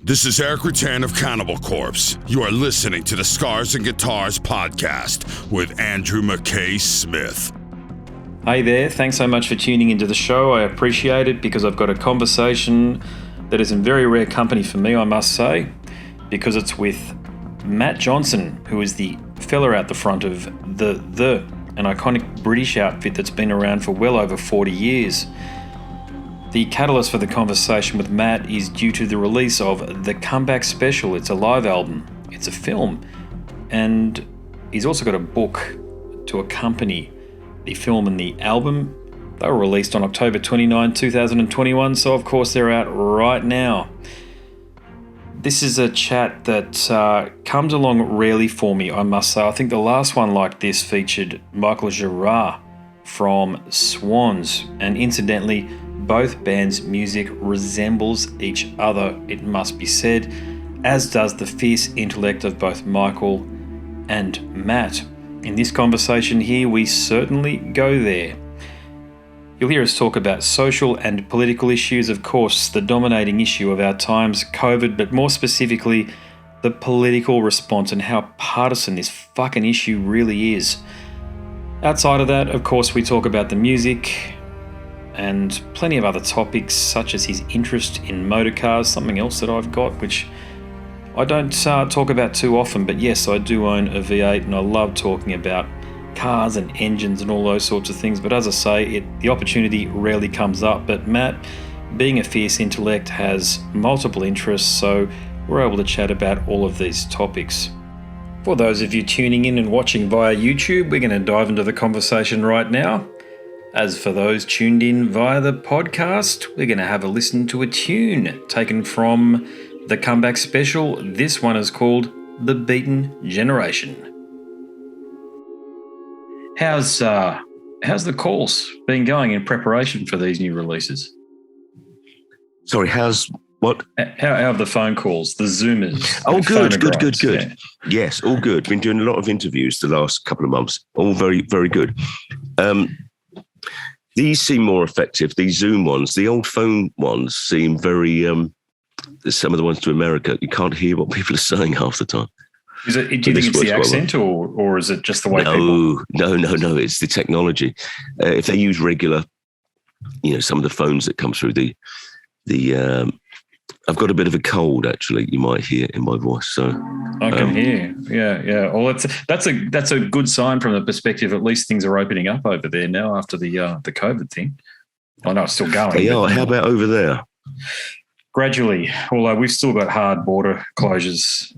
This is Eric Rutan of Cannibal Corpse. You are listening to the Scars and Guitars podcast with Andrew McKay Smith. Hey there, thanks so much for tuning into the show. I appreciate it because I've got a conversation that is in very rare company for me, I must say, because it's with Matt Johnson, who is the fella out the front of The, an iconic British outfit that's been around for well over 40 years. The catalyst for the conversation with Matt is due to the release of The Comeback Special. It's a live album, it's a film, and he's also got a book to accompany the film and the album. They were released on October 29, 2021, so of course they're out right now. This is a chat that comes along rarely for me, I must say. I think the last one like this featured Michael Girard from Swans, and incidentally, both bands' music resembles each other, it must be said, as does the fierce intellect of both Michael and Matt. In this conversation here, we certainly go there. You'll hear us talk about social and political issues, of course, the dominating issue of our times, COVID, but more specifically, the political response and how partisan this fucking issue really is. Outside of that, of course, we talk about the music and plenty of other topics, such as his interest in motor cars, something else that I've got, which I don't talk about too often, but yes, I do own a V8 and I love talking about cars and engines and all those sorts of things. But as I say, the opportunity rarely comes up. But Matt, being a fierce intellect, has multiple interests, so we're able to chat about all of these topics. For those of you tuning in and watching via YouTube, we're going to dive into the conversation right now. As for those tuned in via the podcast, we're going to have a listen to a tune taken from The Comeback Special. This one is called The Beaten Generation. How's the calls been going in preparation for these new releases? Sorry, how's what? How have the phone calls, the Zoomers? Oh, good. Yeah. Yes, all good. Been doing a lot of interviews the last couple of months. All very, very good. These seem more effective, these Zoom ones. The old phone ones seem very, some of the ones to America, you can't hear what people are saying half the time. Do you think it's the accent or is it just the way people... No, it's the technology. If they use regular, some of the phones that come through, I've got a bit of a cold, actually, you might hear in my voice. So I can hear. Yeah. Well, that's a good sign from the perspective. At least things are opening up over there now after the COVID thing. I know it's still going. They are. How about over there? Gradually, although we've still got hard border closures.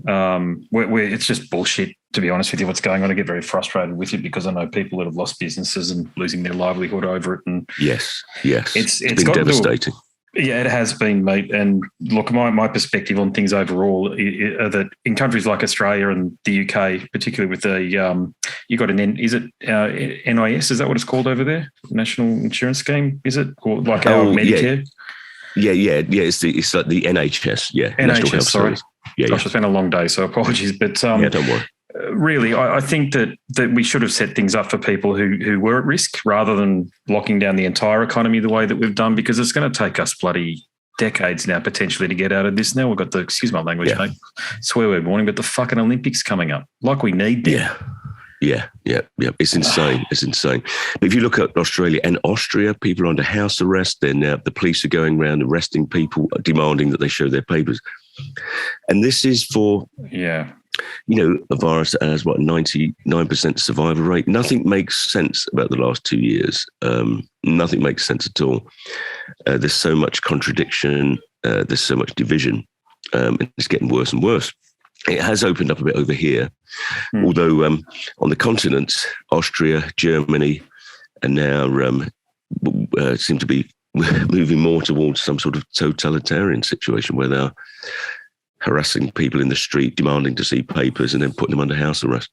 It's just bullshit, to be honest with you, what's going on. I get very frustrated with it because I know people that have lost businesses and losing their livelihood over it. And yes. It's been devastating. Yeah, it has been, mate. And look, my perspective on things overall are that in countries like Australia and the UK, particularly with the you got NIS? Is that what it's called over there? National Insurance Scheme? Is it, or like our Medicare? Yeah. It's like the NHS. Yeah, National Health sorry. Service. Yeah. Gosh, it's been a long day, so apologies. But don't worry. Really, I think that we should have set things up for people who were at risk rather than locking down the entire economy the way that we've done, because it's going to take us bloody decades now potentially to get out of this. Now we've got excuse my language, mate, swear word warning, but the fucking Olympics coming up like we need them. Yeah. It's insane. It's insane. But if you look at Australia and Austria, people are under house arrest. Then the police are going around arresting people, demanding that they show their papers. And this is for... a virus that has, 99% survival rate. Nothing makes sense about the last 2 years. Nothing makes sense at all. There's so much contradiction. There's so much division. And it's getting worse and worse. It has opened up a bit over here, although on the continent, Austria, Germany, and now seem to be moving more towards some sort of totalitarian situation where they're harassing people in the street, demanding to see papers, and then putting them under house arrest.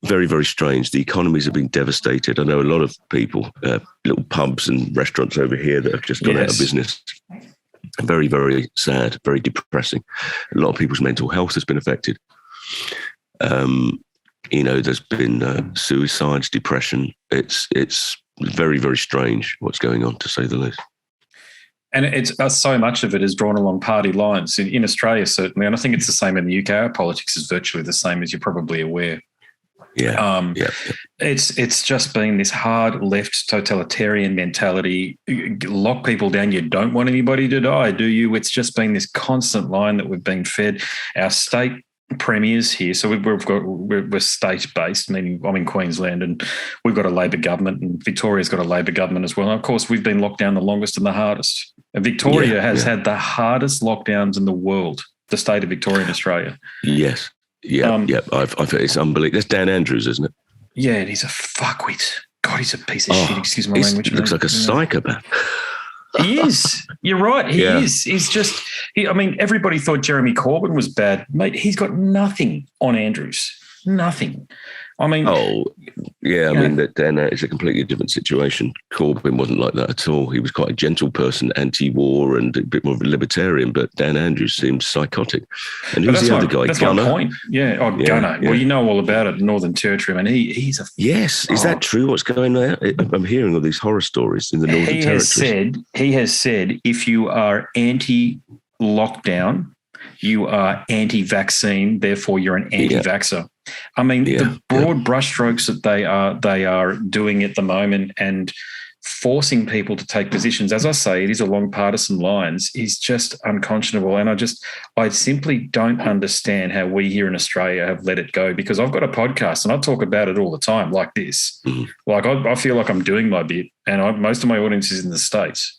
Very, very strange. The economies have been devastated. I know a lot of people, little pubs and restaurants over here that have just gone out of business. Very, very sad, very depressing. A lot of people's mental health has been affected. There's been suicides, depression. It's very, very strange what's going on, to say the least. And it's so much of it is drawn along party lines in Australia, certainly. And I think it's the same in the UK. Our politics is virtually the same, as you're probably aware. Yeah. It's just been this hard left totalitarian mentality. Lock people down. You don't want anybody to die, do you? It's just been this constant line that we've been fed. Our state premiers here, so we're state based, meaning I'm in Queensland, and we've got a Labor government, and Victoria's got a Labor government as well. And of course, we've been locked down the longest and the hardest. And Victoria has had the hardest lockdowns in the world. The state of Victoria in Australia. Yes. Yeah. I've heard it's unbelievable. That's Dan Andrews, isn't it? Yeah, and he's a fuckwit. God, he's a piece of shit. Excuse my language. He looks like a psychopath. He is. You're right. He is. He's just. Everybody thought Jeremy Corbyn was bad, mate. He's got nothing on Andrews. Nothing. I mean, that Dan is a completely different situation. Corbyn wasn't like that at all. He was quite a gentle person, anti-war and a bit more of a libertarian, but Dan Andrews seemed psychotic. And who's the other guy? That's Gunner? my point. Gunner. Yeah. Well, you know all about it, Northern Territory. I mean, he's a... Yes. Is that true? What's going on there? I'm hearing all these horror stories in the Northern Territory. He has said, if you are anti-lockdown, you are anti-vaccine, therefore you're an anti-vaxxer. I mean, the broad brushstrokes that they are doing at the moment and forcing people to take positions, as I say, it is along partisan lines, is just unconscionable. And I simply don't understand how we here in Australia have let it go, because I've got a podcast and I talk about it all the time like this. Mm-hmm. Like I feel like I'm doing my bit, and most of my audience is in the States.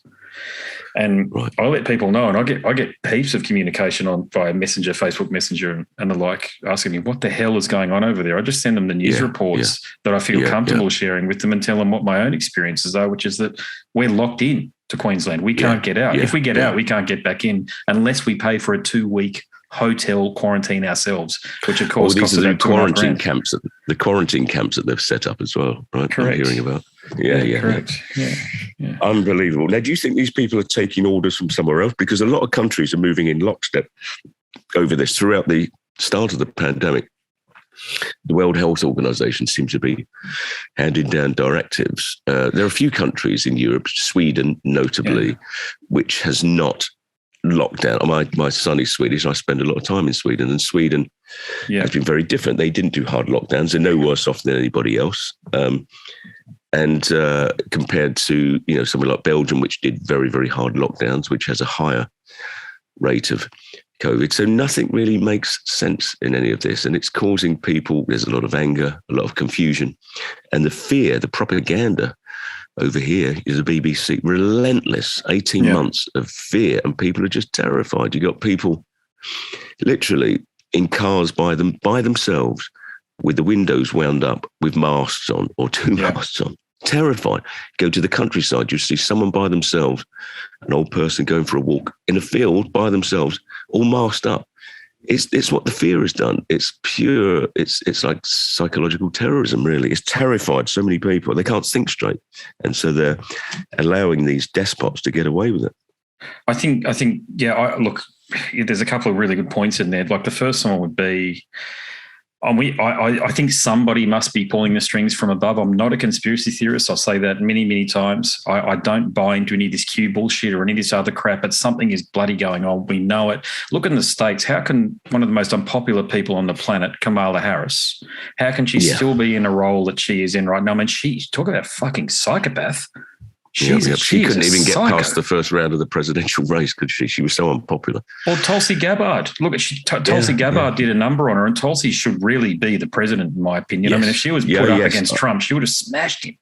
And I let people know, and I get heaps of communication via Messenger, Facebook Messenger, and the like, asking me what the hell is going on over there. I just send them the news reports that I feel comfortable sharing with them, and tell them what my own experiences are, which is that we're locked in to Queensland. We can't get out. If we get out, we can't get back in unless we pay for a 2-week hotel quarantine ourselves, which of course costs about $2,500. The quarantine camps that they've set up as well, right? Correct. I'm hearing about. Correct. Yeah. Unbelievable. Now, do you think these people are taking orders from somewhere else? Because a lot of countries are moving in lockstep over this throughout the start of the pandemic. The World Health Organization seems to be handing down directives. There are a few countries in Europe, Sweden notably, which has not locked down. My son is Swedish. I spend a lot of time in Sweden, and Sweden has been very different. They didn't do hard lockdowns. They're no worse off than anybody else. And compared to, somewhere like Belgium, which did very, very hard lockdowns, which has a higher rate of COVID. So nothing really makes sense in any of this. And it's causing people, there's a lot of anger, a lot of confusion. And the fear, the propaganda over here is the BBC, relentless 18 months of fear. And people are just terrified. You got people literally in cars by themselves, with the windows wound up with masks on or two masks on. Terrified. Go to the countryside, you see someone by themselves, an old person going for a walk in a field by themselves, all masked up. It's what the fear has done. It's pure, it's like psychological terrorism, really. It's terrified so many people. They can't think straight. And so they're allowing these despots to get away with it. I think, look, there's a couple of really good points in there. Like the first one would be, I think somebody must be pulling the strings from above. I'm not a conspiracy theorist. I'll say that many, many times. I don't buy into any of this Q bullshit or any of this other crap, but something is bloody going on. We know it. Look in the States. How can one of the most unpopular people on the planet, Kamala Harris, how can she still be in a role that she is in right now? I mean, talk about fucking psychopath. She couldn't even get past the first round of the presidential race, could she? She was so unpopular. Or Tulsi Gabbard. Look, Tulsi Gabbard did a number on her, and Tulsi should really be the president, in my opinion. Yes. I mean, if she was put up against Trump, she would have smashed him.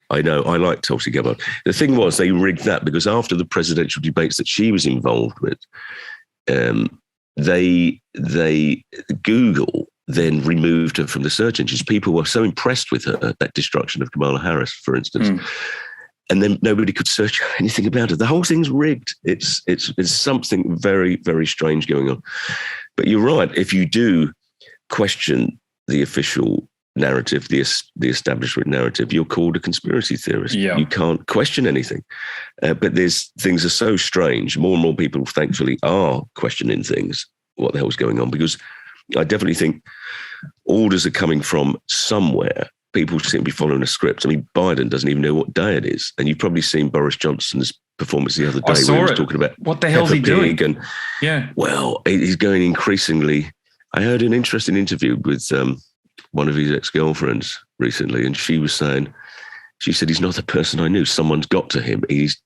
I know. I like Tulsi Gabbard. The thing was, they rigged that because after the presidential debates that she was involved with, Google then removed her from the search engines. People were so impressed with her, that destruction of Kamala Harris, for instance. And then nobody could search anything about it. The whole thing's rigged. It's something very, very strange going on. But you're right. If you do question the official narrative, the establishment narrative, you're called a conspiracy theorist. Yeah. You can't question anything. But things are so strange. More and more people, thankfully, are questioning things. What the hell's going on? Because I definitely think orders are coming from somewhere. people seem to be following a script. I mean, Biden doesn't even know what day it is. And you've probably seen Boris Johnson's performance the other day where he was talking about what the hell's he doing? And, well, he's going increasingly. I heard an interesting interview with one of his ex-girlfriends recently, and she said, he's not the person I knew. Someone's got to him. He's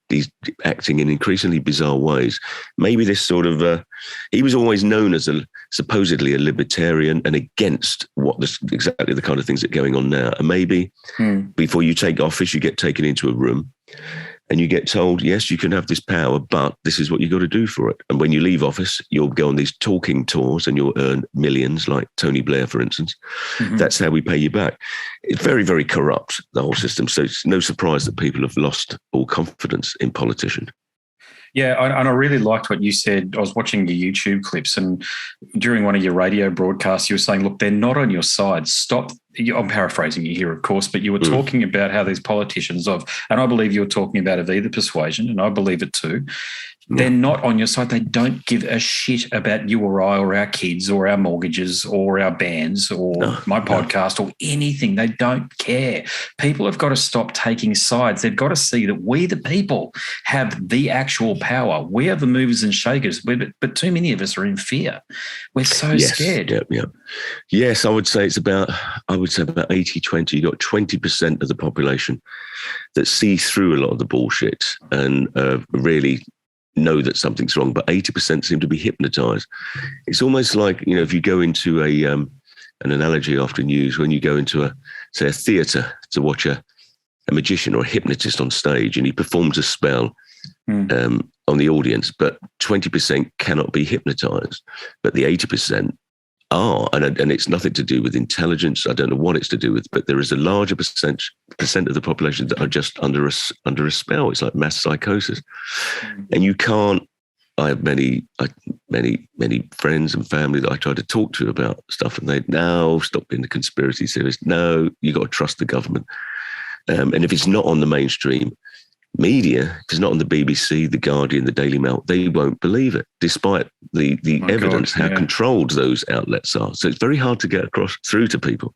acting in increasingly bizarre ways. Maybe this sort of, he was always known as supposedly a libertarian and against exactly the kind of things that are going on now. And maybe before you take office, you get taken into a room and you get told, yes, you can have this power, but this is what you've got to do for it. And when you leave office, you'll go on these talking tours and you'll earn millions, like Tony Blair, for instance. Mm-hmm. That's how we pay you back. It's very, very corrupt, the whole system. So it's no surprise that people have lost all confidence in politicians. Yeah, and I really liked what you said. I was watching your YouTube clips, and during one of your radio broadcasts, you were saying, look, they're not on your side. Stop. I'm paraphrasing you here, of course, but you were talking about how these politicians and I believe you were talking about Evita Persuasion, and I believe it too. They're not on your side. They don't give a shit about you or I or our kids or our mortgages or our bands or my podcast or anything. They don't care. People have got to stop taking sides. They've got to see that we, the people, have the actual power. We are the movers and shakers, but too many of us are in fear. We're so scared. Yeah. Yes, I would say about 80-20. You've got 20% of the population that see through a lot of the bullshit and really know that something's wrong, but 80% seem to be hypnotized. It's almost like, if you go into an analogy after news, when you go into a theatre to watch a magician or a hypnotist on stage, and he performs a spell on the audience, but 20% cannot be hypnotized, but the 80% are, and it's nothing to do with intelligence. I don't know what it's to do with, but there is a larger percent of the population that are just under a spell. It's like mass psychosis, and you can't. I have many friends and family that I try to talk to about stuff, and they stop being the conspiracy theorists. No, you got to trust the government, and if it's not on the mainstream media, if it's not on the BBC, the Guardian, the Daily Mail, they won't believe it, despite the evidence, how controlled those outlets are. So it's very hard to get through to people.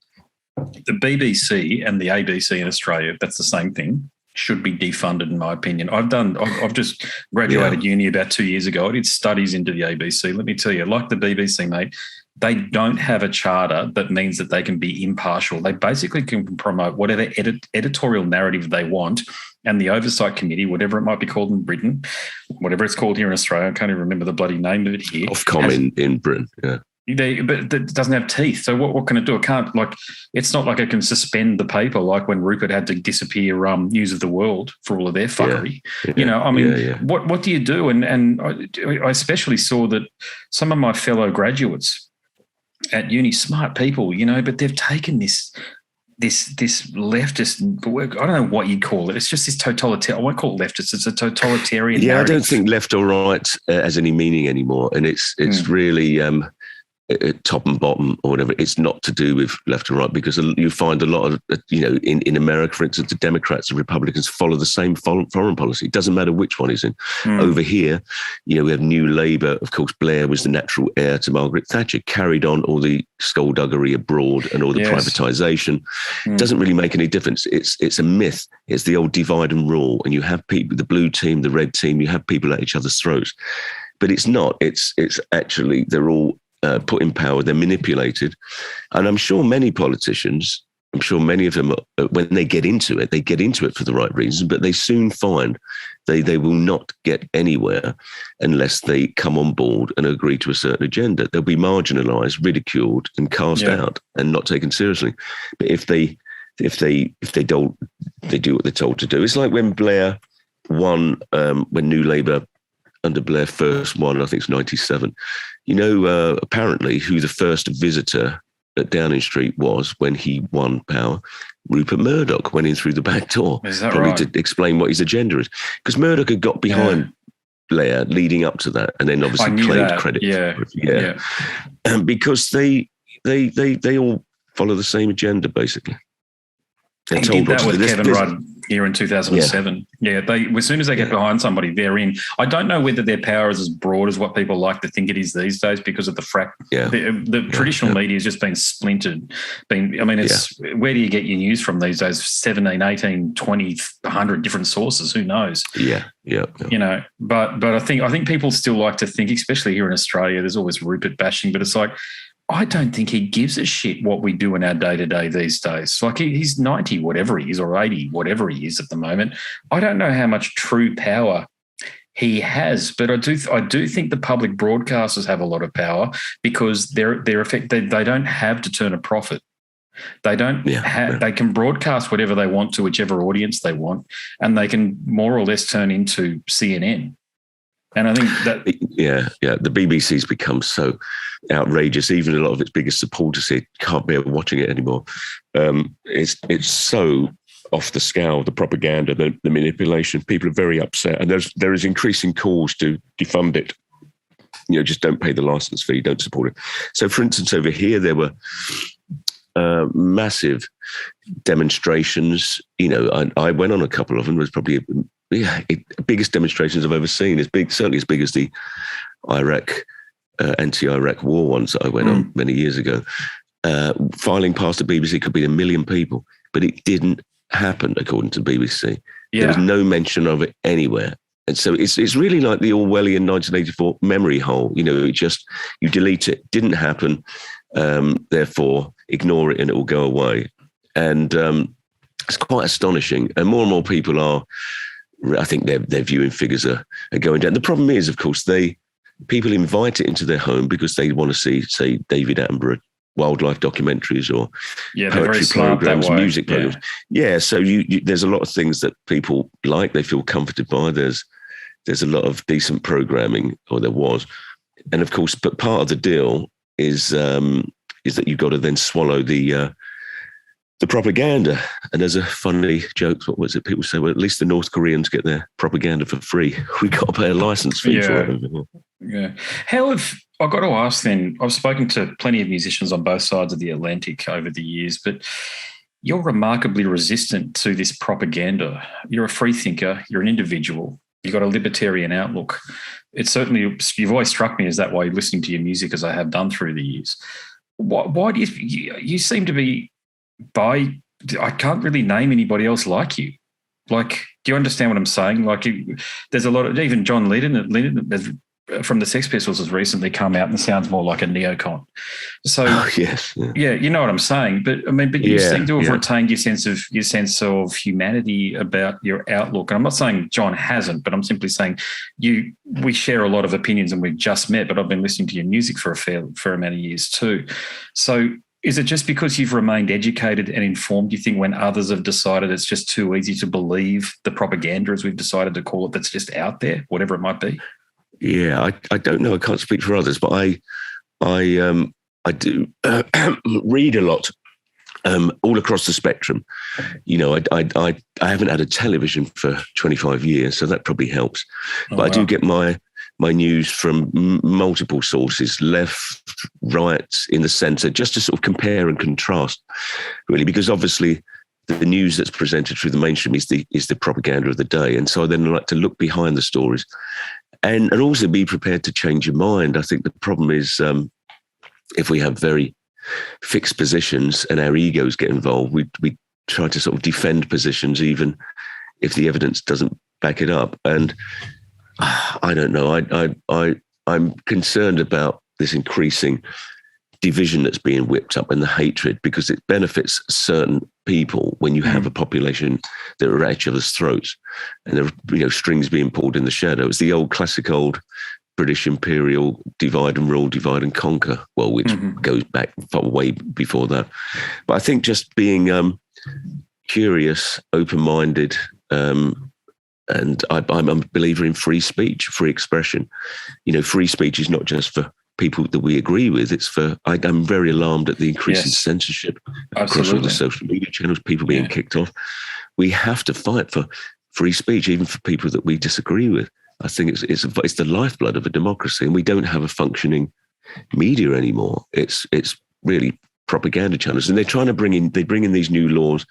The BBC and the ABC in Australia, that's the same thing, should be defunded, in my opinion. I've just graduated uni about 2 years ago. I did studies into the ABC. Let me tell you, like the BBC, mate, they don't have a charter that means that they can be impartial. They basically can promote whatever editorial narrative they want, and the oversight committee, whatever it might be called in Britain, whatever it's called here in Australia, I can't even remember the bloody name of it here. Ofcom in Britain, yeah. But it doesn't have teeth. So what can it do? It can't, it's not like it can suspend the paper like when Rupert had to disappear News of the World for all of their fuckery. Yeah. What do you do? And I especially saw that some of my fellow graduates at uni, smart people, but they've taken this leftist work. I don't know what you'd call it. It's just this totalitarian. I won't call it leftist. It's a totalitarian. Yeah, narrative. I don't think left or right has any meaning anymore, and it's really top and bottom or whatever. It's not to do with left and right, because you find a lot of in America, for instance, the Democrats and Republicans follow the same foreign policy. It doesn't matter which one is in. Over here, we have New Labour. Of course, Blair was the natural heir to Margaret Thatcher, carried on all the skullduggery abroad and all the privatisation. Doesn't really make any difference. It's a myth. It's the old divide and rule, and you have people, the blue team, the red team, you have people at each other's throats. But it's not. It's actually, they're all put in power, they're manipulated. And I'm sure many politicians, many of them, when they get into it for the right reasons, but they soon find they will not get anywhere unless they come on board and agree to a certain agenda. They'll be marginalised, ridiculed and cast out and not taken seriously. But if they don't, they do what they're told to do. It's like when Blair won, when New Labour under Blair first won, I think it's 97. Apparently who the first visitor at Downing Street was when he won power? Rupert Murdoch went in through the back door. Is that probably right? To explain what his agenda is. Because Murdoch had got behind Blair leading up to that, and then obviously claimed credit. Yeah. Because they all follow the same agenda, basically. He did that with Kevin Rudd. here in 2007. Yeah, they as soon as they get behind somebody, they're in. I don't know whether their power is as broad as what people like to think it is these days because of the traditional media has just been splintered. It's where do you get your news from these days? 17, 18, 20, 100 different sources. Who knows? Yeah. You know, but I think people still like to think, especially here in Australia, there's always Rupert bashing, but it's like, I don't think he gives a shit what we do in our day-to-day these days. Like he's 90, whatever he is, or 80, whatever he is at the moment. I don't know how much true power he has, but I do think the public broadcasters have a lot of power because they don't have to turn a profit. They don't they can broadcast whatever they want to whichever audience they want, and they can more or less turn into CNN. And I think that the BBC's become so outrageous. Even a lot of its biggest supporters here can't bear watching it anymore. It's so off the scale, the propaganda, the manipulation. People are very upset, and there is increasing calls to defund it. You know, just don't pay the license fee, don't support it. So, for instance, over here there were massive demonstrations. You know, I went on a couple of them. It was probably biggest demonstrations I've ever seen. Certainly as big as the anti-Iraq war ones that I went on many years ago. Filing past the BBC could be 1 million people, but it didn't happen according to the BBC. Yeah. There was no mention of it anywhere. And so it's really like the Orwellian 1984 memory hole. You know, you delete it. Didn't happen. Therefore, ignore it and it will go away. And it's quite astonishing. And more people are. I think their viewing figures are going down. The problem is, of course, people invite it into their home because they want to see, say, David Attenborough wildlife documentaries or poetry programs, music programs. Yeah, so there's a lot of things that people like. They feel comforted by. There's a lot of decent programming, or there was, and of course, but part of the deal is that you've got to then swallow the propaganda. And there's a funny joke. What was it? People say, well, at least the North Koreans get their propaganda for free. We got to pay a license fee for it. Yeah. I've got to ask then, I've spoken to plenty of musicians on both sides of the Atlantic over the years, but you're remarkably resistant to this propaganda. You're a free thinker. You're an individual. You've got a libertarian outlook. You've always struck me as that way listening to your music, as I have done through the years. Why do you seem to be I can't really name anybody else like you. Like, do you understand what I'm saying? Like, there's a lot of, even John Lennon from the Sex Pistols has recently come out and sounds more like a neocon. So, yes, you know what I'm saying. But you seem to have retained your sense of humanity about your outlook. And I'm not saying John hasn't, but I'm simply saying we share a lot of opinions and we've just met. But I've been listening to your music for a fair amount of years too. So, is it just because you've remained educated and informed, you think, when others have decided it's just too easy to believe the propaganda, as we've decided to call it, that's just out there, whatever it might be? Yeah, I don't know. I can't speak for others, but I do read a lot all across the spectrum. You know, I haven't had a television for 25 years, so that probably helps. But I do get my news from multiple sources, left, right, in the centre, just to sort of compare and contrast, really, because obviously the news that's presented through the mainstream is the propaganda of the day. And so I then like to look behind the stories and also be prepared to change your mind. I think the problem is if we have very fixed positions and our egos get involved, we try to sort of defend positions even if the evidence doesn't back it up. And I don't know. I'm concerned about this increasing division that's being whipped up and the hatred, because it benefits certain people when you have a population that are at each other's throats and there are strings being pulled in the shadow. It's the classic old British imperial divide and rule, divide and conquer, well, which goes back way before that. But I think just being curious, open-minded, and I'm a believer in free speech, free expression. You know, free speech is not just for people that we agree with. It's for, I'm very alarmed at the increasing censorship across all the social media channels, people being kicked off. We have to fight for free speech, even for people that we disagree with. I think it's the lifeblood of a democracy, and we don't have a functioning media anymore. It's really propaganda channels, and they're trying to bring in these new laws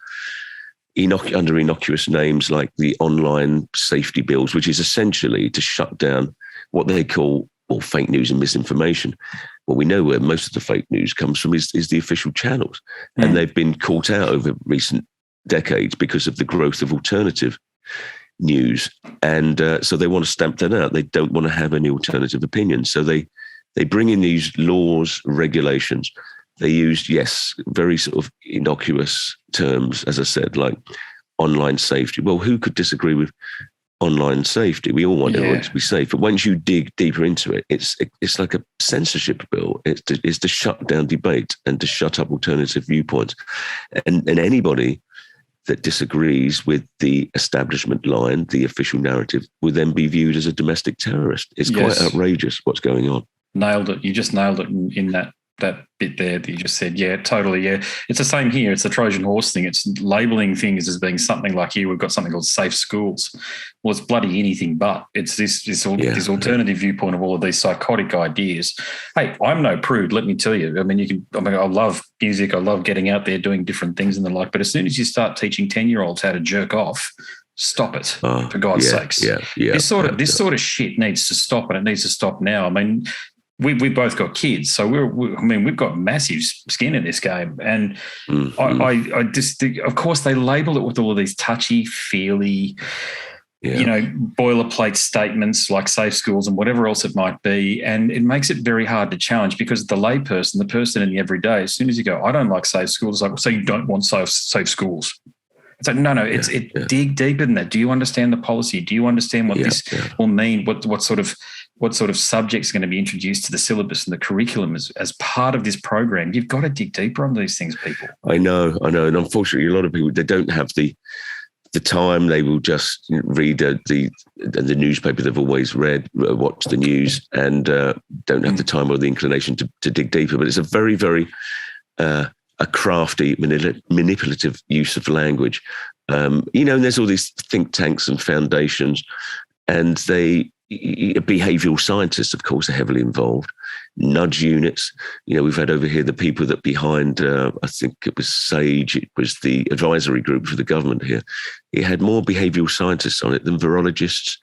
under innocuous names like the online safety bills, which is essentially to shut down what they call fake news and misinformation. Well, we know where most of the fake news comes from is the official channels. And they've been caught out over recent decades because of the growth of alternative news. And so they want to stamp that out. They don't want to have any alternative opinions. So they bring in these laws, regulations. They use, very sort of innocuous terms, as I said, like online safety. Well, who could disagree with online safety? We all want everyone to be safe. But once you dig deeper into it, it's like a censorship bill. It's to shut down debate and to shut up alternative viewpoints. And anybody that disagrees with the establishment line, the official narrative, will then be viewed as a domestic terrorist. It's quite outrageous what's going on. Nailed it. You just nailed it in that bit there that you just said. Yeah, totally. Yeah. It's the same here. It's the Trojan horse thing. It's labeling things as being something like here. We've got something called safe schools. Well, it's bloody anything but. It's this alternative viewpoint of all of these psychotic ideas. Hey, I'm no prude, let me tell you. I love music. I love getting out there, doing different things and the like. But as soon as you start teaching 10-year-olds how to jerk off, stop it, for God's sakes. This sort of shit needs to stop, and it needs to stop now. I mean, we both got kids, so we've got massive skin in this game, and I just think, of course, they label it with all of these touchy-feely, boilerplate statements like safe schools and whatever else it might be, and it makes it very hard to challenge because the layperson, the person in the everyday, as soon as you go, I don't like safe schools, it's like, so you don't want safe schools. It's like, no, dig deeper than that. Do you understand the policy? Do you understand what this will mean? What sort of subjects are going to be introduced to the syllabus and the curriculum as part of this program? You've got to dig deeper on these things, people. I know. And unfortunately, a lot of people, they don't have the time. They will just read the newspaper they've always read, watch the news, and don't have the time or the inclination to dig deeper. But it's a very, very a crafty, manipulative use of language. And there's all these think tanks and foundations, and behavioural scientists, of course, are heavily involved. Nudge units. We've had over here the people that behind, I think it was SAGE, it was the advisory group for the government here. It had more behavioural scientists on it than virologists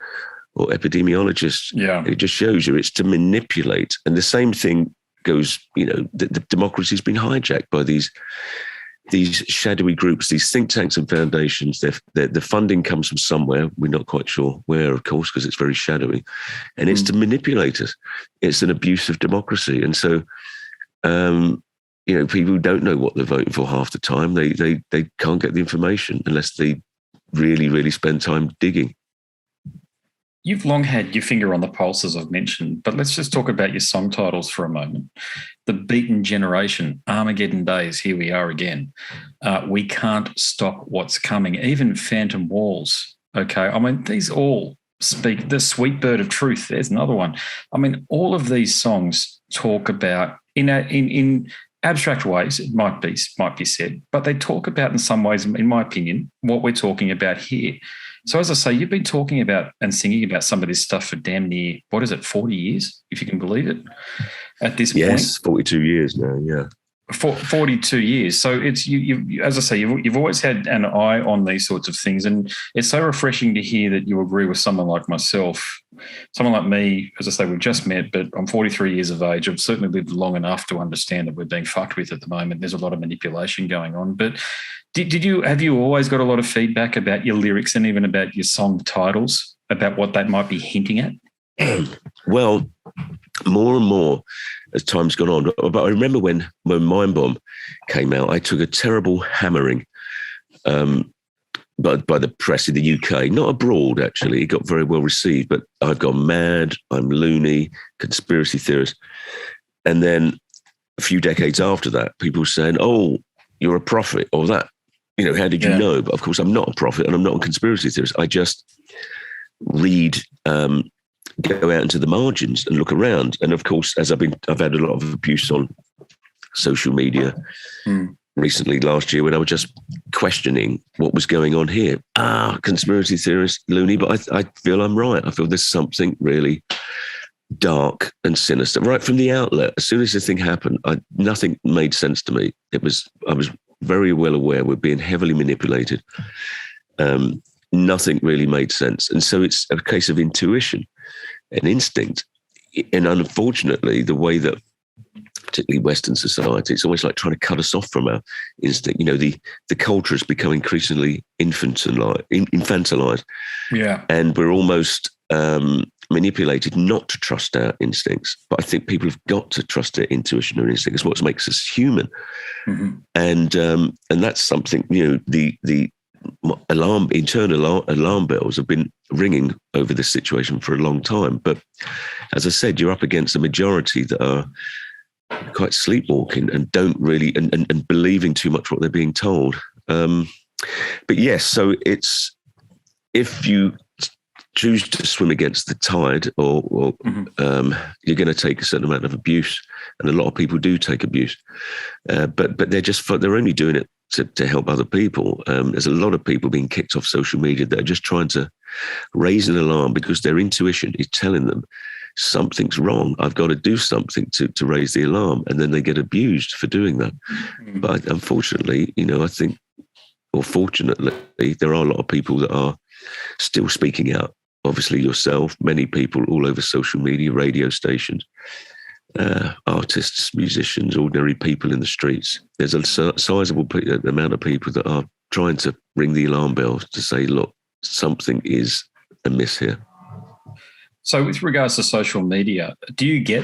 or epidemiologists. Yeah. It just shows you it's to manipulate. And the same thing goes, the democracy's been hijacked by these shadowy groups, these think tanks and foundations. The funding comes from somewhere. We're not quite sure where, of course, because it's very shadowy. And it's to manipulate us. It's an abuse of democracy. And so, people don't know what they're voting for half the time. They can't get the information unless they really, really spend time digging. You've long had your finger on the pulse, as I've mentioned, but let's just talk about your song titles for a moment. The Beaten Generation, Armageddon Days, here we are again. We Can't Stop What's Coming, even Phantom Walls, okay? I mean, these all speak, The Sweet Bird of Truth, there's another one. I mean, all of these songs talk about, in abstract ways, it might be said, but they talk about, in some ways, in my opinion, what we're talking about here. So as I say, you've been talking about and singing about some of this stuff for damn near, 40 years, if you can believe it, at this point? Yes, 42 years now, yeah. 42 years. So it's you as I say, you've always had an eye on these sorts of things, and it's so refreshing to hear that you agree with someone like myself. Someone like me, as I say, we've just met, but I'm 43 years of age. I've certainly lived long enough to understand that we're being fucked with at the moment. There's a lot of manipulation going on. But have you always got a lot of feedback about your lyrics and even about your song titles, about what that might be hinting at? Well, more and more as time's gone on. But I remember when Mind Bomb came out, I took a terrible hammering by the press in the UK, not abroad, actually. It got very well received, but I've gone mad, I'm loony, conspiracy theorist. And then a few decades after that, people were saying, oh, you're a prophet, or that, how did you know? But of course, I'm not a prophet and I'm not a conspiracy theorist. I just read, go out into the margins and look around. And of course, as I've had a lot of abuse on social media recently, last year, when I was just questioning what was going on here. Conspiracy theorist, loony, but I feel I'm right. I feel there's something really dark and sinister right from the outlet. As soon as this thing happened, nothing made sense to me. I was very well aware we're being heavily manipulated. Nothing really made sense. And so it's a case of intuition and instinct. And unfortunately, the way that particularly Western society, it's almost like trying to cut us off from our instinct. You know, the culture has become increasingly infantilized. Yeah. And we're almost manipulated not to trust our instincts. But I think people have got to trust their intuition and instinct. It's what makes us human. Mm-hmm. And that's something, you know, the internal alarm bells have been ringing over this situation for a long time. But as I said, you're up against a majority that are quite sleepwalking and don't really and believing too much what they're being told. But yes, so it's, if you choose to swim against the tide, or you're going to take a certain amount of abuse, and a lot of people do take abuse. But they're only doing it to help other people. There's a lot of people being kicked off social media that are just trying to raise an alarm because their intuition is telling them something's wrong. I've got to do something to raise the alarm, and then they get abused for doing that. Mm-hmm. But unfortunately, you know, I think, or fortunately, there are a lot of people that are still speaking out. Obviously, yourself, many people all over social media, radio stations, artists, musicians, ordinary people in the streets. There's a sizable amount of people that are trying to ring the alarm bells to say, look, something is amiss here. So with regards to social media, do you get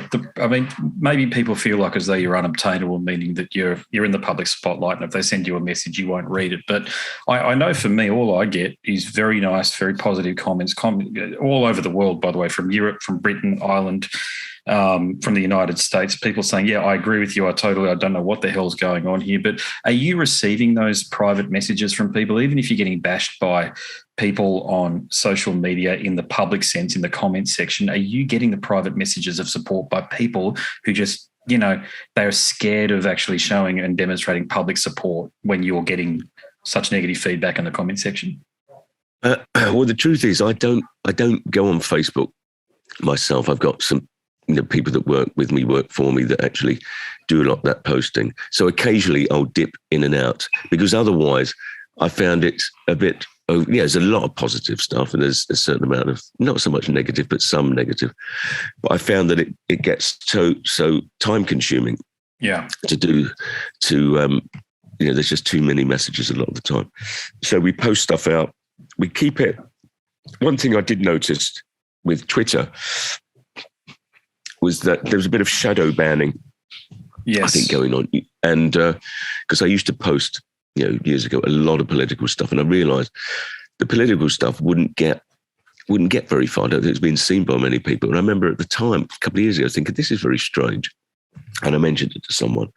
maybe people feel like as though you're unobtainable, meaning that you're in the public spotlight, and if they send you a message, you won't read it. But I know for me, all I get is very nice, very positive comments all over the world, by the way, from Europe, from Britain, Ireland, from the United States, people saying, yeah, I agree with you. I don't know what the hell's going on here. But are you receiving those private messages from people, even if you're getting bashed by people on social media in the public sense, in the comments section? Are you getting the private messages of support by people who just, you know, they're scared of actually showing and demonstrating public support when you're getting such negative feedback in the comment section? Well, the truth is, I don't go on Facebook myself. I've got some, you know, people that work for me that actually do a lot of that posting. So occasionally I'll dip in and out, because otherwise I found it a bit, there's a lot of positive stuff, and there's a certain amount of, not so much negative, but some negative. But I found that it gets so time consuming. Yeah. There's just too many messages a lot of the time. So we post stuff out. We keep it. One thing I did notice with Twitter was that there was a bit of shadow banning, yes, I think, going on. And because I used to post, you know, years ago, a lot of political stuff, and I realised the political stuff wouldn't get very far. I don't think it's been seen by many people. And I remember at the time, a couple of years ago, thinking, this is very strange. And I mentioned it to someone.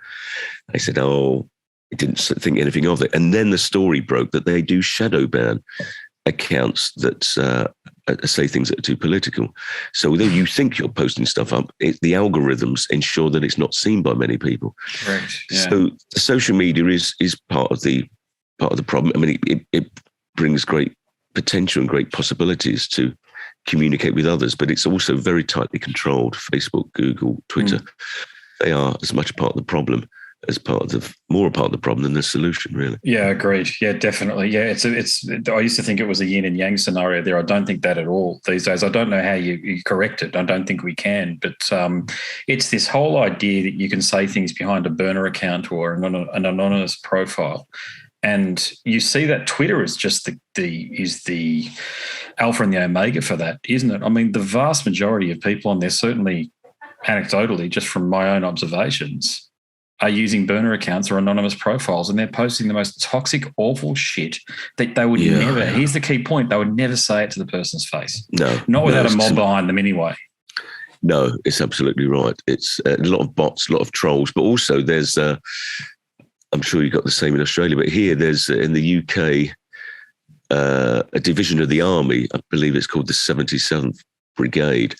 They said, oh, I didn't think anything of it. And then the story broke that they do shadow ban accounts that say things that are too political. So although you think you're posting stuff up, the algorithms ensure that it's not seen by many people. Right. Yeah. So social media is part of the problem. I mean, it brings great potential and great possibilities to communicate with others, but it's also very tightly controlled. Facebook, Google, Twitter, they are as much a part of the problem as more a part of the problem than the solution, really. Yeah, agreed. Yeah, definitely. Yeah, it's. I used to think it was a yin and yang scenario there. I don't think that at all these days. I don't know how you correct it. I don't think we can. But it's this whole idea that you can say things behind a burner account or an anonymous profile, and you see that Twitter is just the alpha and the omega for that, isn't it? I mean, the vast majority of people on there, certainly anecdotally, just from my own observations, are using burner accounts or anonymous profiles, and they're posting the most toxic, awful shit that they would never, here's the key point, they would never say it to the person's face. No. Not without a mob behind them anyway. No, it's absolutely right. It's a lot of bots, a lot of trolls, but also there's, I'm sure you've got the same in Australia, but here there's in the UK, a division of the army, I believe it's called the 77th Brigade,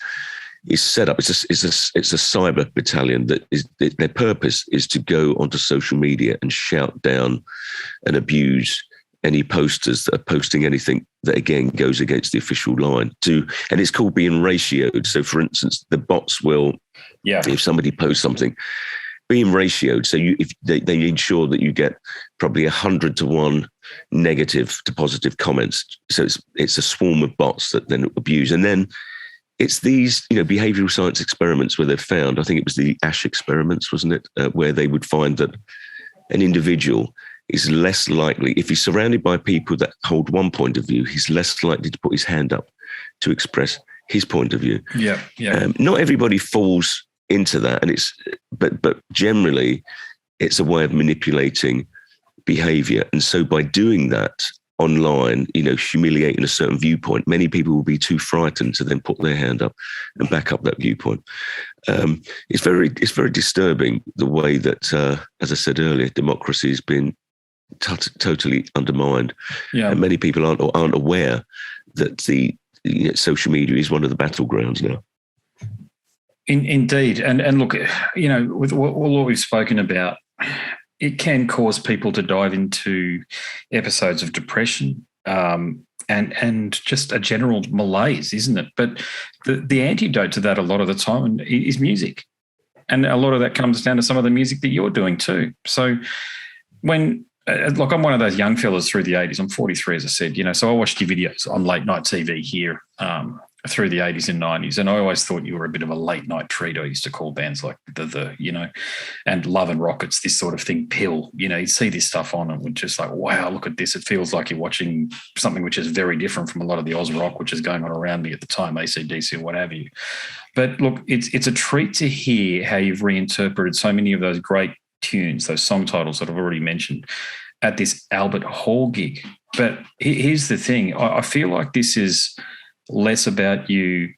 is set up. It's a cyber battalion that is, their purpose is to go onto social media and shout down and abuse any posters that are posting anything that again goes against the official line. And it's called being ratioed. So, for instance, the bots will, if somebody posts something, being ratioed. So if they ensure that you get probably 100 to 1 negative to positive comments. So it's a swarm of bots that then abuse. And then it's these, behavioral science experiments where they've found, I think it was the Ash experiments, wasn't it? Where they would find that an individual is less likely, if he's surrounded by people that hold one point of view, he's less likely to put his hand up to express his point of view. Yeah. Not everybody falls into that, and but generally, it's a way of manipulating behaviour. And so by doing that online, humiliating a certain viewpoint, many people will be too frightened to then put their hand up and back up that viewpoint. It's very disturbing the way that, as I said earlier, democracy has been totally undermined. Yeah. And many people aren't aware that the social media is one of the battlegrounds now. Indeed. And look, with all what we've spoken about, it can cause people to dive into episodes of depression and just a general malaise, isn't it? But the antidote to that a lot of the time is music. And a lot of that comes down to some of the music that you're doing too. So when I'm one of those young fellas through the 80s. I'm 43, as I said, so I watched your videos on late night TV here through the 80s and 90s. And I always thought you were a bit of a late night treat. I used to call bands like and Love and Rockets, this sort of thing, Pill. You'd see this stuff on and would just like, wow, look at this. It feels like you're watching something which is very different from a lot of the Oz rock, which is going on around me at the time, AC/DC or what have you. But look, it's a treat to hear how you've reinterpreted so many of those great tunes, those song titles that I've already mentioned, at this Albert Hall gig. But here's the thing. I feel like this is less about you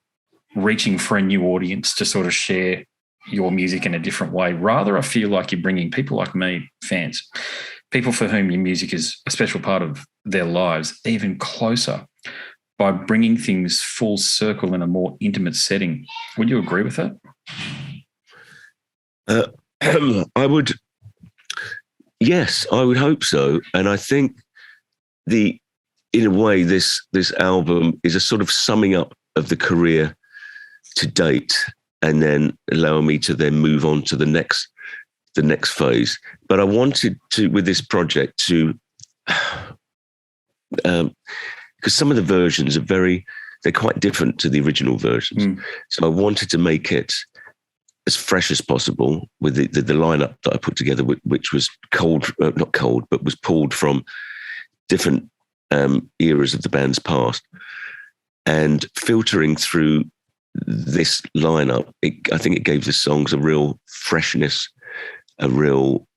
reaching for a new audience to sort of share your music in a different way. Rather, I feel like you're bringing people like me, fans, people for whom your music is a special part of their lives, even closer by bringing things full circle in a more intimate setting. Would you agree with that? I would, yes, I would hope so. And I think in a way, this album is a sort of summing up of the career to date, and then allowing me to then move on to the next phase. But I wanted to, with this project, to, because some of the versions they're quite different to the original versions. So I wanted to make it as fresh as possible with the lineup that I put together, which was not cold, but was pulled from different eras of the band's past, and filtering through this lineup. I think it gave the songs a real freshness, a real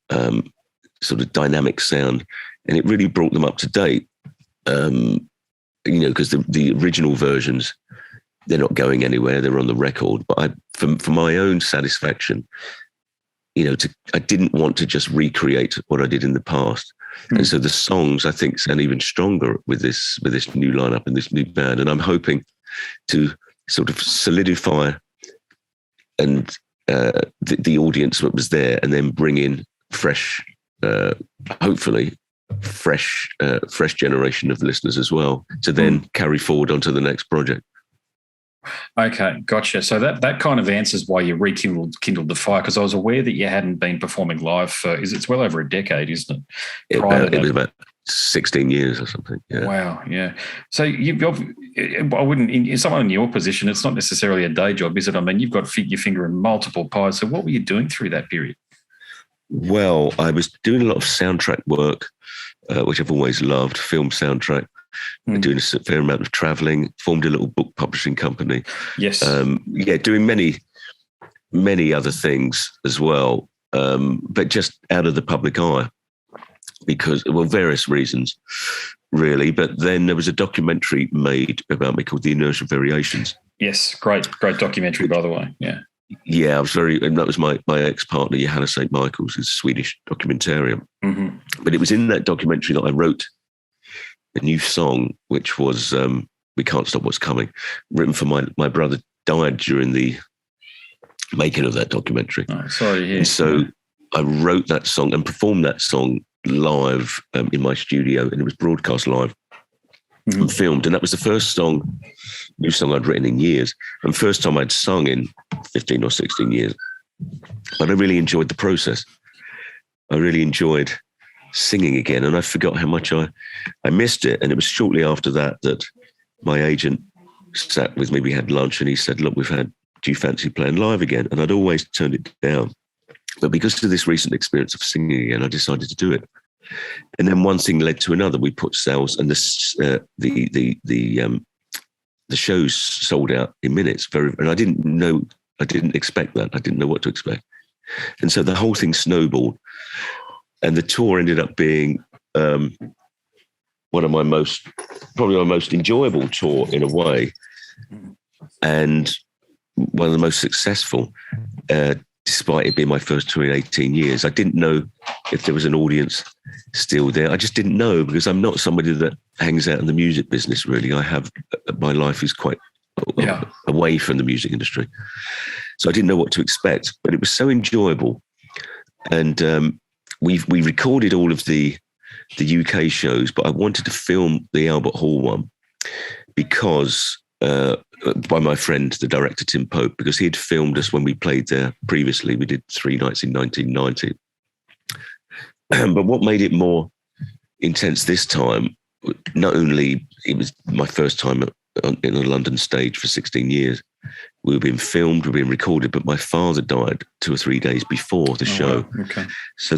sort of dynamic sound, and it really brought them up to date. Because the original versions, they're not going anywhere. They're on the record. But for my own satisfaction, I didn't want to just recreate what I did in the past. And so the songs, I think, sound even stronger with this new lineup and this new band. And I'm hoping to sort of solidify and the audience that was there, and then bring in fresh, hopefully fresh generation of listeners as well, to then carry forward onto the next project. Okay, gotcha. So that kind of answers why you rekindled the fire, because I was aware that you hadn't been performing live for, it's well over a decade, isn't it? It was about 16 years or something. Yeah. Wow, yeah. So I wouldn't, in someone in your position, it's not necessarily a day job, is it? I mean, you've got your finger in multiple pies. So what were you doing through that period? Well, I was doing a lot of soundtrack work, which I've always loved, film soundtrack. Doing a fair amount of traveling, formed a little book publishing company. Yes. Doing many other things as well, but just out of the public eye because, various reasons, really. But then there was a documentary made about me called The Inertial Variations. Yes, great documentary, by the way. Yeah. Yeah, I was and that was my ex-partner, Johanna St. Michaels, who's a Swedish documentarian. Mm-hmm. But it was in that documentary that I wrote a new song, which was We Can't Stop What's Coming, written for my brother, died during the making of that documentary. Oh, sorry to hear. And so I wrote that song and performed that song live in my studio, and it was broadcast live and filmed. And that was the first new song I'd written in years, and first time I'd sung in 15 or 16 years. But I really enjoyed the process. I really enjoyed singing again, and I forgot how much I missed it. And it was shortly after that my agent sat with me. We had lunch, and he said, "Look, do you fancy playing live again?" And I'd always turned it down, but because of this recent experience of singing again, I decided to do it. And then one thing led to another. We put sales, and the shows sold out in minutes. And I didn't expect that. I didn't know what to expect. And so the whole thing snowballed, and the tour ended up being probably my most enjoyable tour in a way, and one of the most successful, despite it being my first tour in 18 years. I didn't know if there was an audience still there. I just didn't know, because I'm not somebody that hangs out in the music business, really. My life is quite away from the music industry. So I didn't know what to expect, but it was so enjoyable. And we recorded all of the UK shows, but I wanted to film the Albert Hall one because by my friend, the director Tim Pope, because he had filmed us when we played there previously. We did 3 nights in 1990. But what made it more intense this time, not only it was my first time in a London stage for 16 years, we were being filmed, we were being recorded, but my father died 2 or 3 days before the show. Wow. Okay. So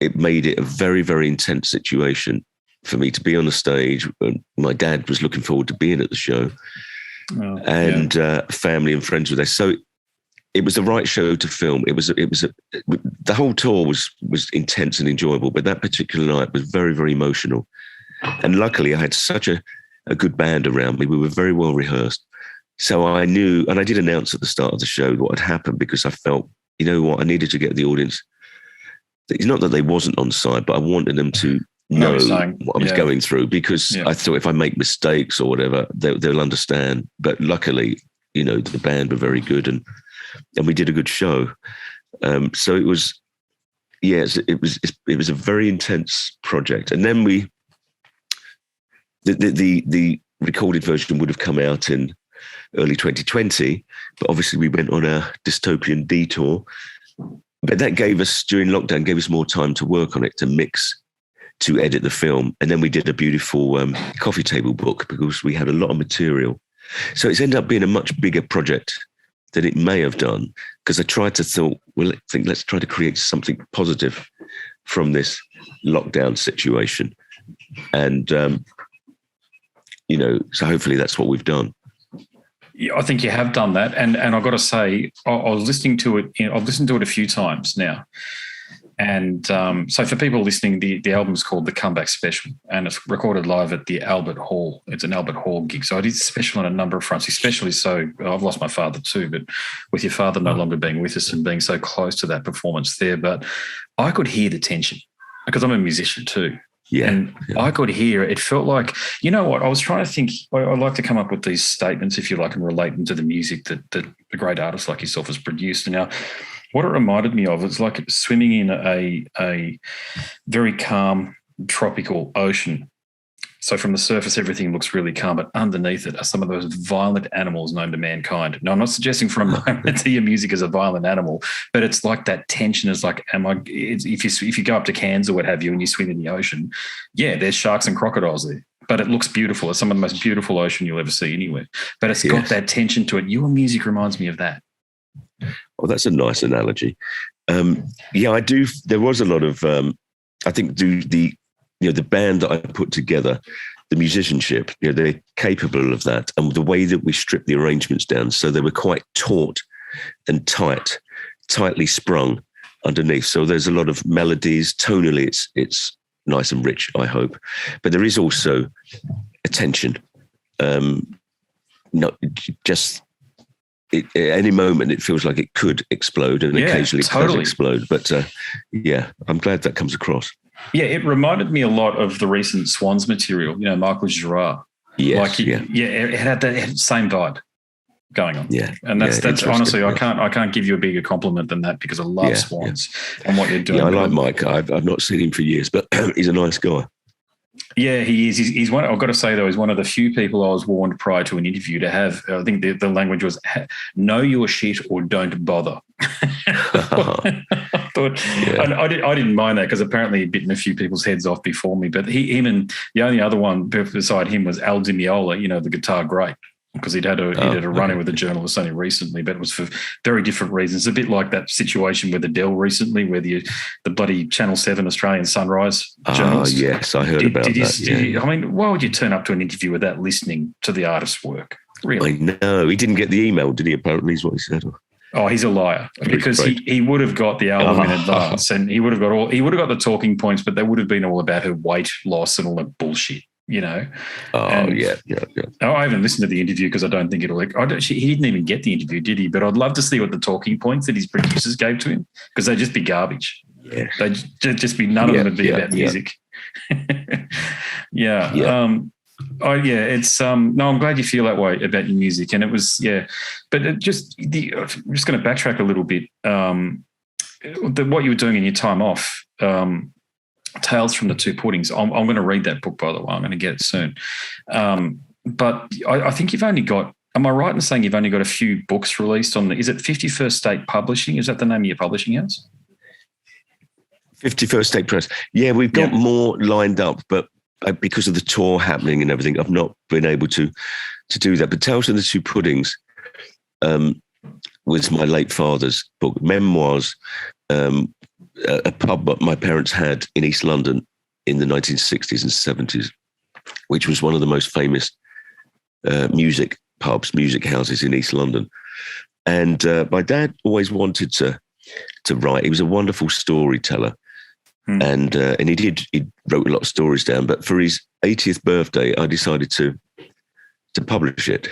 it made it a very, very intense situation for me to be on the stage. My dad was looking forward to being at the show, and family and friends were there. So it was the right show to film. The whole tour was intense and enjoyable, but that particular night was very, very emotional. And luckily I had such a good band around me. We were very well rehearsed. So I knew, and I did announce at the start of the show what had happened, because I felt, you know what, I needed to get the audience. It's not that they wasn't on side, but I wanted them to know what I was going through, because I thought if I make mistakes or whatever, they'll understand. But luckily, the band were very good, and we did a good show. So it was, it was a very intense project. And then the recorded version would have come out in early 2020, but obviously we went on a dystopian detour. But that during lockdown, gave us more time to work on it, to mix, to edit the film. And then we did a beautiful coffee table book, because we had a lot of material. So it's ended up being a much bigger project than it may have done, because I tried to let's try to create something positive from this lockdown situation. And, so hopefully that's what we've done. Yeah, I think you have done that, and I've got to say, I was listening to it. I've listened to it a few times now, and so for people listening, the album's called The Comeback Special, and it's recorded live at the Albert Hall. It's an Albert Hall gig, so it is special on a number of fronts. Especially so, I've lost my father too, but with your father no longer being with us and being so close to that performance there, but I could hear the tension, because I'm a musician too. I could hear it. It felt like, you know what, I was trying to think, I like to come up with these statements, if you like, and relate them to the music that a great artist like yourself has produced. And now what it reminded me of, it's like swimming in a very calm tropical ocean. So from the surface, everything looks really calm, but underneath it are some of those violent animals known to mankind. Now, I'm not suggesting for a moment that your music is a violent animal, but it's like that tension is like, if you go up to Cairns or what have you and you swim in the ocean, there's sharks and crocodiles there, but it looks beautiful. It's some of the most beautiful ocean you'll ever see anywhere. But it's got that tension to it. Your music reminds me of that. Oh, that's a nice analogy. I do. There was a lot of, I think, the band that I put together, the musicianship, they're capable of that. And the way that we stripped the arrangements down, so they were quite taut and tightly sprung underneath. So there's a lot of melodies. Tonally, it's nice and rich, I hope. But there is also a tension. Not just at any moment, it feels like it could explode, and occasionally it does explode. But I'm glad that comes across. Yeah, it reminded me a lot of the recent Swans material, Michael Girard. Yes, it had that same vibe going on. Yeah, and that's honestly, I can't give you a bigger compliment than that, because I love Swans and what you're doing. Yeah, I like Mike. I've not seen him for years, but he's a nice guy. Yeah, he is. He's one. I've got to say though, he's one of the few people I was warned prior to an interview to have. I think the language was "know your shit" or "don't bother." I thought, Yeah. and I didn't mind that because apparently he'd bitten a few people's heads off before me. But him and the only other one beside him was Al Di Meola, the guitar great. Because he'd had a run-in with a journalist only recently, but it was for very different reasons. A bit like that situation with the Dell recently, where the bloody Channel 7 Australian Sunrise journalist. Yes, I heard about that. I mean, why would you turn up to an interview without listening to the artist's work? Really? I know. He didn't get the email, did he? Apparently, is what he said. Oh, he's a liar because he would have got the album in advance, and he would have got the talking points, but they would have been all about her weight loss and all that bullshit. Yeah. I haven't listened to the interview because I don't think it'll. He didn't even get the interview, did he? But I'd love to see what the talking points that his producers gave to him, because they'd just be garbage. Yeah. They'd just be none of them would be about music. Yeah. It's no, I'm glad you feel that way about your music, and it was but I'm just going to backtrack a little bit. What you were doing in your time off. Tales from the Two Puddings. I'm going to read that book, by the way. I'm going to get it soon. But I think you've only got, am I right in saying you've only got a few books released on is it 51st State Publishing? Is that the name of your publishing house? 51st State Press. Yeah, we've got more lined up, but because of the tour happening and everything, I've not been able to do that. But Tales from the Two Puddings was my late father's book. Memoirs, a pub that my parents had in East London in the 1960s and 70s, which was one of the most famous music houses in East London. And my dad always wanted to write. He was a wonderful storyteller. And he wrote a lot of stories down. But for his 80th birthday, I decided to publish it.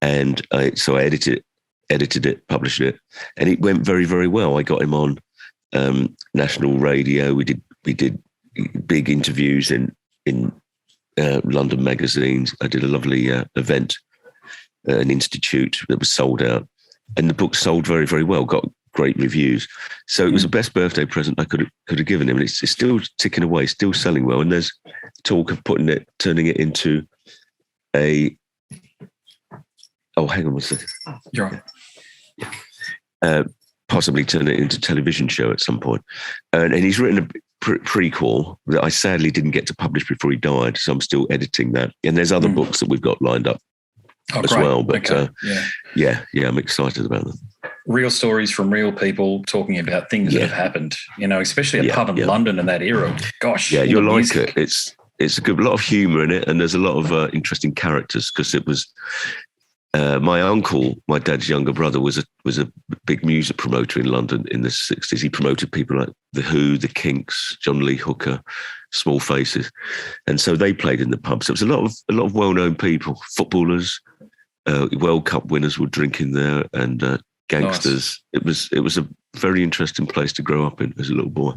And so I edited it, published it, and it went very, very well. I got him on national radio. We did big interviews in London magazines. I did a lovely event, an institute that was sold out, and the book sold very, very well. Got great reviews. So it was the best birthday present I could have given him, and it's still ticking away, still selling well. And there's talk of turning it into a. Oh, hang on one second. You're right. Possibly turn it into a television show at some point. And he's written a prequel that I sadly didn't get to publish before he died, so I'm still editing that. And there's other books that we've got lined up as well. But I'm excited about them. Real stories from real people talking about things that have happened, especially a pub in London in that era. Gosh. Yeah, you'll like it. It's a lot of humour in it, and there's a lot of interesting characters, because it was... my uncle, my dad's younger brother, was a big music promoter in London in the 60s. He promoted people like The Who, The Kinks, John Lee Hooker, Small Faces, and so they played in the pub. So it was a lot of well-known people, footballers, World Cup winners were drinking there, and gangsters. Nice. It was a very interesting place to grow up in as a little boy.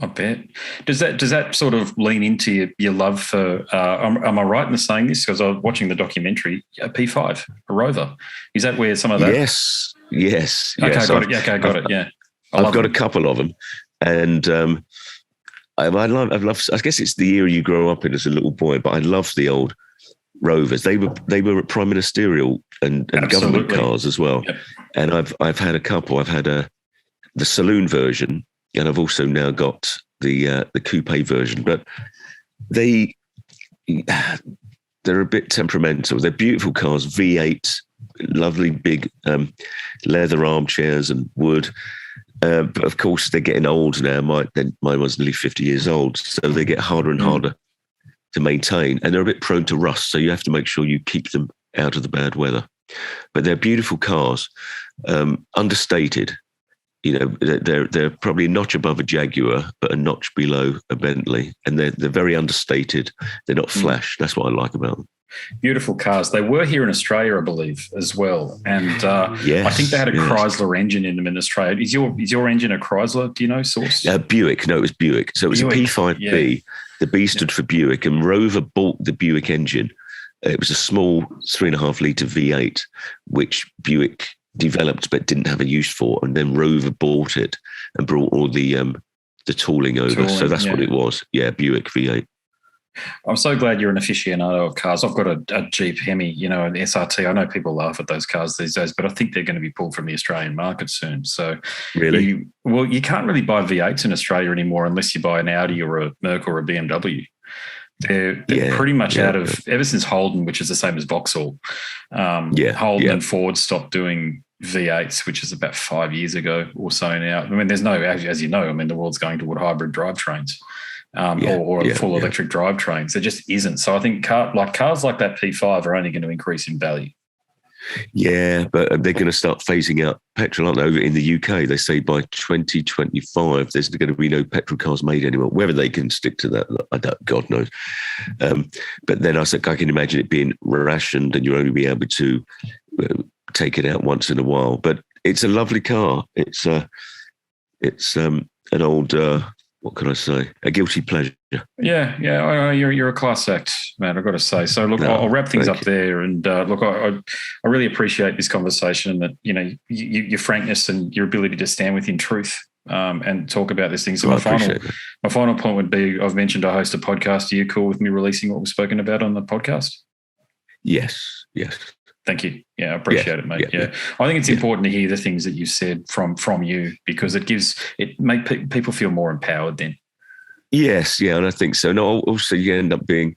I bet. Does that sort of lean into your love for? Am I right in saying this? Because I was watching the documentary, P5, a Rover. Is that where some of that? Yes. Okay, got it. Yeah, got it. Yeah, I've got a couple of them, and I love. I guess it's the era you grow up in as a little boy, but I love the old Rovers. They were prime ministerial and government cars as well. Yep. And I've had a couple. I've had the saloon version. And I've also now got the coupe version, but they're a bit temperamental. They're beautiful cars, V8, lovely big leather armchairs and wood. But of course, they're getting old now. Mine was nearly 50 years old, so they get harder and harder to maintain, and they're a bit prone to rust. So you have to make sure you keep them out of the bad weather. But they're beautiful cars, understated. They're probably a notch above a Jaguar, but a notch below a Bentley, and they're very understated. They're not flash. That's what I like about them. Beautiful cars. They were here in Australia, I believe, as well. And I think they had a Chrysler engine in them in Australia. Is your engine a Chrysler? Do you know, source? Buick. No, it was Buick. So it was Buick, a P5B. Yeah. The B stood for Buick, and Rover bought the Buick engine. It was a small 3.5 litre V8, which Buick developed but didn't have a use for, and then Rover bought it and brought all the tooling over. So that's what it was. Yeah, Buick V8. I'm so glad you're an aficionado of cars. I've got a Jeep Hemi, an SRT. I know people laugh at those cars these days, but I think they're going to be pulled from the Australian market soon. So, Really? you can't really buy V8s in Australia anymore unless you buy an Audi or a Merc or a BMW. They're pretty much out of ever since Holden, which is the same as Vauxhall. Holden and Ford stopped doing V8s, which is about 5 years ago or so now. I mean, there's no, as you know, the world's going toward hybrid drivetrains. Or full electric drivetrains. There just isn't. So I think cars like that P5 are only going to increase in value. Yeah, but they're going to start phasing out petrol, aren't they? Over in the UK, they say by 2025, there's going to be no petrol cars made anymore. Whether they can stick to that, God knows. But then I can imagine it being rationed and you'll only be able to take it out once in a while. But it's a lovely car. It's an old... what can I say? A guilty pleasure. Yeah. You're a class act, man, I've got to say. So, look, I'll wrap things up there. And look, I really appreciate this conversation and that, your frankness and your ability to stand within truth and talk about these things. So my final point would be, I've mentioned I host a podcast. Are you cool with me releasing what we've spoken about on the podcast? Yes. Thank you. Yeah, I appreciate it, mate. Yeah. I think it's important to hear the things that you said from you because it make people feel more empowered then. Yes, and I think so. No, also you end up being,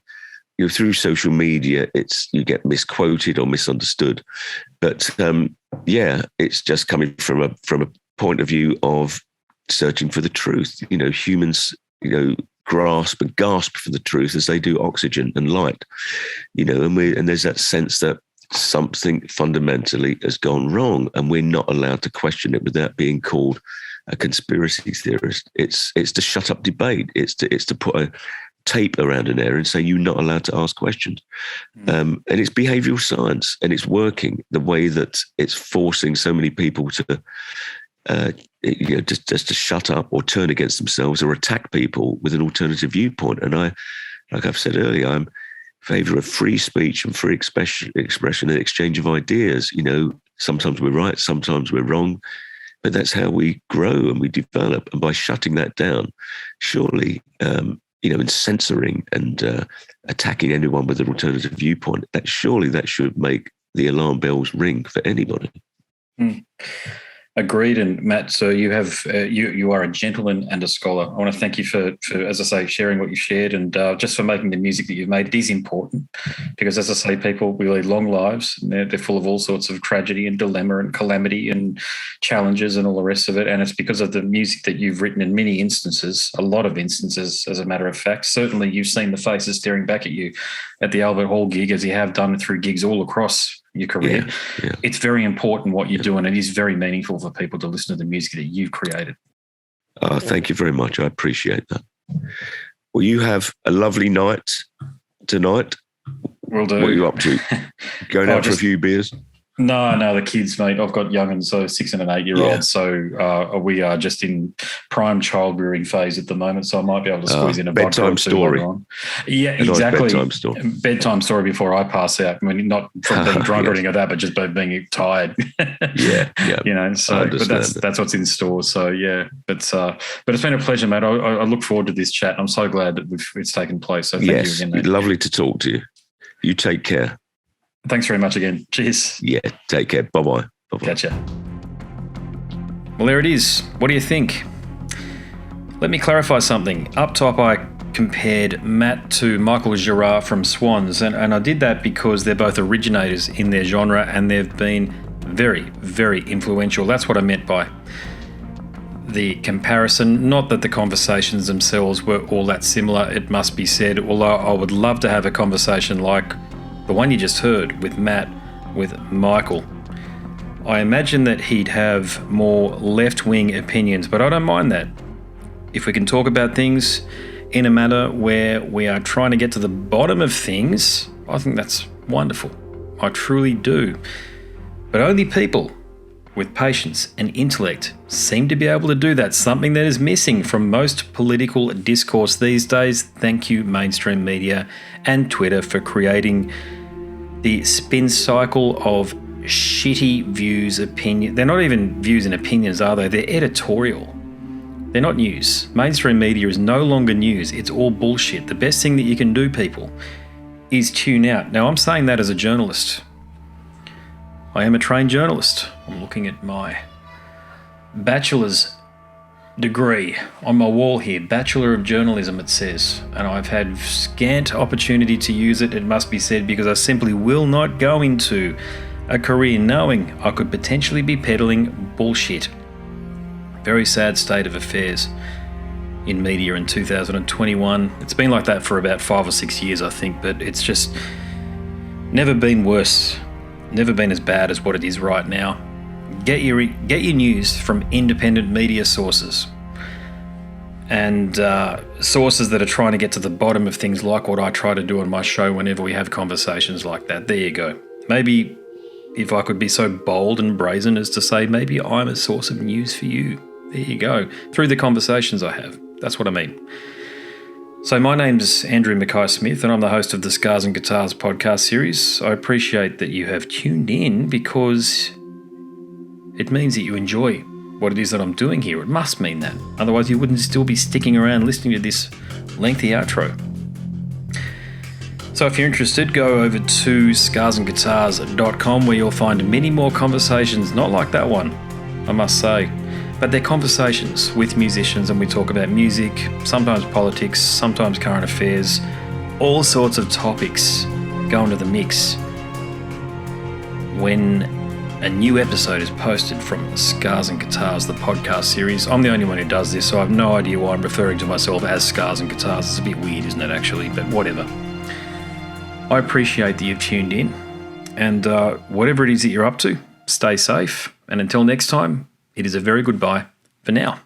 through social media, you get misquoted or misunderstood. But it's just coming from a point of view of searching for the truth. Humans, grasp and gasp for the truth as they do oxygen and light. And there's that sense that something fundamentally has gone wrong and we're not allowed to question it without being called a conspiracy theorist. It's to shut up debate. It's to put a tape around an area and say you're not allowed to ask questions. And it's behavioral science and it's working the way that it's forcing so many people to just to shut up or turn against themselves or attack people with an alternative viewpoint. And like I've said earlier, I'm favour of free speech and free expression and exchange of ideas. Sometimes we're right, sometimes we're wrong, but that's how we grow and we develop. And by shutting that down, surely, and censoring and attacking anyone with an alternative viewpoint, that should make the alarm bells ring for anybody. Agreed. And Matt, so you have you are a gentleman and a scholar. I want to thank you for as I say, sharing what you shared and just for making the music that you've made. It is important because, as I say, we lead long lives and they're full of all sorts of tragedy and dilemma and calamity and challenges and all the rest of it. And it's because of the music that you've written in many instances, a lot of instances, as a matter of fact. Certainly you've seen the faces staring back at you at the Albert Hall gig, as you have done through gigs all across your career. Yeah. It's very important what you do, and it is very meaningful for people to listen to the music that you've created. Thank you very much. I appreciate that. Well, you have a lovely night tonight. Will do. What are you up to? Going out for a few beers? No, the kids, mate. I've got young and so 6 and an 8 year old. So we are just in prime child rearing phase at the moment. So I might be able to squeeze in a bedtime story. Yeah, exactly. Bedtime story before I pass out. I mean, not from being drunk or anything like that, but just by being tired. Yeah. So but that's what's in store. So yeah, but it's been a pleasure, mate. I look forward to this chat. I'm so glad that it's taken place. So thank you again, mate. Lovely to talk to you. You take care. Thanks very much again. Cheers. Yeah, take care. Bye-bye. Bye-bye. Catch ya. Well, there it is. What do you think? Let me clarify something. Up top, I compared Matt to Michael Girard from Swans, and I did that because they're both originators in their genre and they've been very, very influential. That's what I meant by the comparison. Not that the conversations themselves were all that similar, it must be said, although I would love to have a conversation like the one you just heard with Matt, with Michael. I imagine that he'd have more left-wing opinions, but I don't mind that. If we can talk about things in a manner where we are trying to get to the bottom of things, I think that's wonderful. I truly do. But only people with patience and intellect seem to be able to do that, something that is missing from most political discourse these days. Thank you, mainstream media and Twitter, for creating the spin cycle of shitty views, opinion. They're not even views and opinions, are they? They're editorial. They're not news. Mainstream media is no longer news. It's all bullshit. The best thing that you can do, people, is tune out. Now, I'm saying that as a journalist. I am a trained journalist. I'm looking at my bachelor's degree on my wall here. Bachelor of Journalism, it says. And I've had scant opportunity to use it, it must be said, because I simply will not go into a career knowing I could potentially be peddling bullshit. Very sad state of affairs in media in 2021. It's been like that for about 5 or 6 years, I think, but it's just never been worse, never been as bad as what it is right now. Get your news from independent media sources and sources that are trying to get to the bottom of things, like what I try to do on my show whenever we have conversations like that. There you go. Maybe if I could be so bold and brazen as to say maybe I'm a source of news for you. There you go. Through the conversations I have. That's what I mean. So my name's Andrew Mackay-Smith, and I'm the host of the Scars and Guitars podcast series. I appreciate that you have tuned in because it means that you enjoy what it is that I'm doing here. It must mean that. Otherwise you wouldn't still be sticking around listening to this lengthy outro. So if you're interested, go over to scarsandguitars.com, where you'll find many more conversations, not like that one, I must say, but they're conversations with musicians, and we talk about music, sometimes politics, sometimes current affairs, all sorts of topics go into the mix when a new episode is posted from Scars and Guitars, the podcast series. I'm the only one who does this, so I have no idea why I'm referring to myself as Scars and Guitars. It's a bit weird, isn't it, actually? But whatever. I appreciate that you've tuned in, and whatever it is that you're up to, stay safe. And until next time, it is a very goodbye for now.